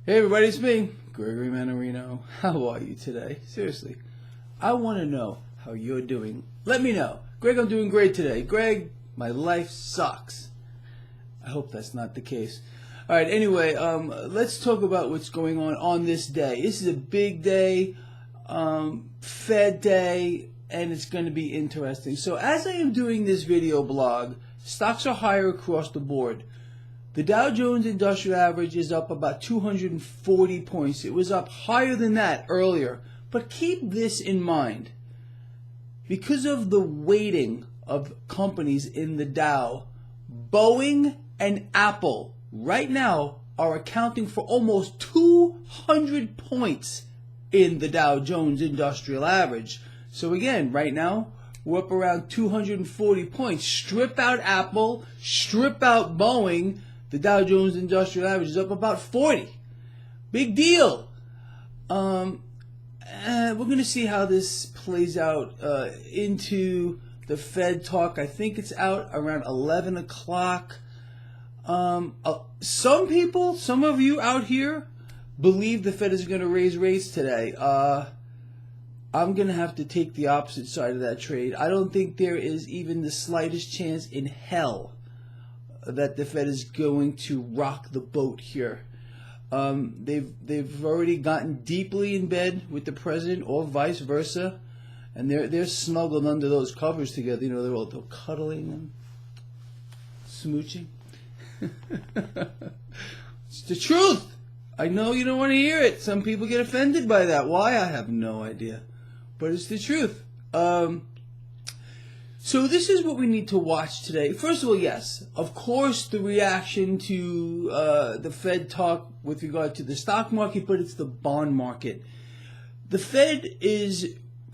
Hey everybody, it's me, Gregory Mannarino. How are you today? Seriously, I want to know how you're doing. Let me know. Greg, I'm doing great today. Greg, my life sucks. I hope that's not the case. Alright, anyway, let's talk about what's going on this day. This is a big day, Fed day, and it's going to be interesting. So as I am doing this video blog, stocks are higher across the board. The Dow Jones Industrial Average is up about 240 points. It was up higher than that earlier. But keep this in mind. Because of the weighting of companies in the Dow, Boeing and Apple right now are accounting for almost 200 points in the Dow Jones Industrial Average. So again, right now, we're up around 240 points. Strip out Apple, strip out Boeing, the Dow Jones Industrial Average is up about 40. Big deal. We're going to see how this plays out into the Fed talk. I think it's out around 11 o'clock. Some people, some of you out here, believe the Fed is going to raise rates today. I'm going to have to take the opposite side of that trade. I don't think there is even the slightest chance in hell that the Fed is going to rock the boat here. They've already gotten deeply in bed with the president, or vice versa, and they're snuggled under those covers together. You know, they're all cuddling and smooching. It's the truth. I know you don't want to hear it. Some people get offended by that. Why? I have no idea, but it's the truth. So this is what we need to watch today. First of all, yes, of course, the reaction to the Fed talk with regard to the stock market, but it's the bond market. The Fed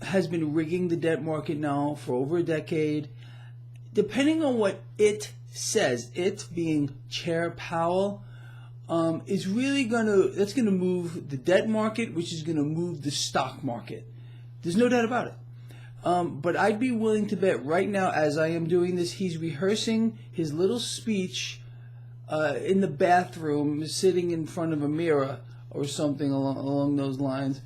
has been rigging the debt market now for over a decade. Depending on what it says, it being Chair Powell, is really that's gonna move the debt market, which is gonna move the stock market. There's no doubt about it. But I'd be willing to bet right now, as I am doing this, he's rehearsing his little speech in the bathroom, sitting in front of a mirror or something along those lines.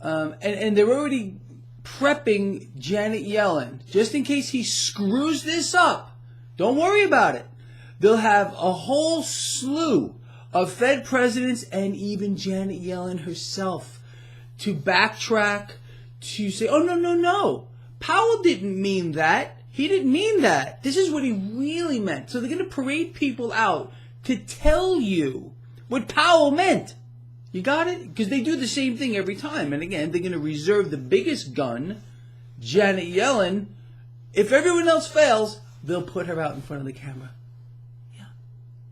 And they're already prepping Janet Yellen, just in case he screws this up. Don't worry about it. They'll have a whole slew of Fed presidents and even Janet Yellen herself to backtrack, to say, oh, no. Powell didn't mean that. He didn't mean that. This is what he really meant. So they're going to parade people out to tell you what Powell meant. You got it? Because they do the same thing every time. And again, they're going to reserve the biggest gun, Janet Yellen. If everyone else fails, they'll put her out in front of the camera. Yeah.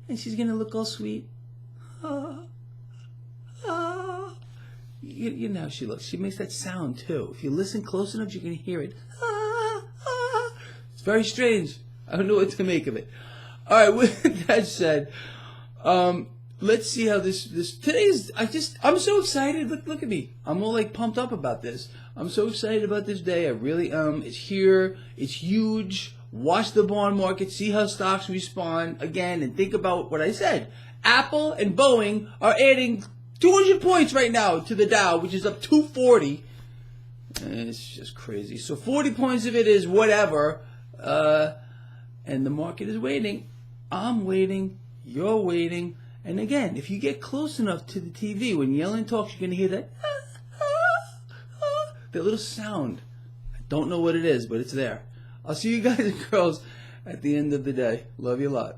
And she's going to look all sweet. You know how she looks. She makes that sound too. If you listen close enough, you can hear it. It's very strange. I don't know what to make of it. All right. With that said, let's see how this today is. I'm so excited. Look at me. I'm all like pumped up about this. I'm so excited about this day. I really am. It's here. It's huge. Watch the bond market. See how stocks respond again, and think about what I said. Apple and Boeing are adding 200 points right now to the Dow, which is up 240. And it's just crazy. So 40 points of it is whatever. And the market is waiting. I'm waiting. You're waiting. And again, if you get close enough to the TV, when Yellen talks, you're going to hear that, that little sound. I don't know what it is, but it's there. I'll see you guys and girls at the end of the day. Love you a lot.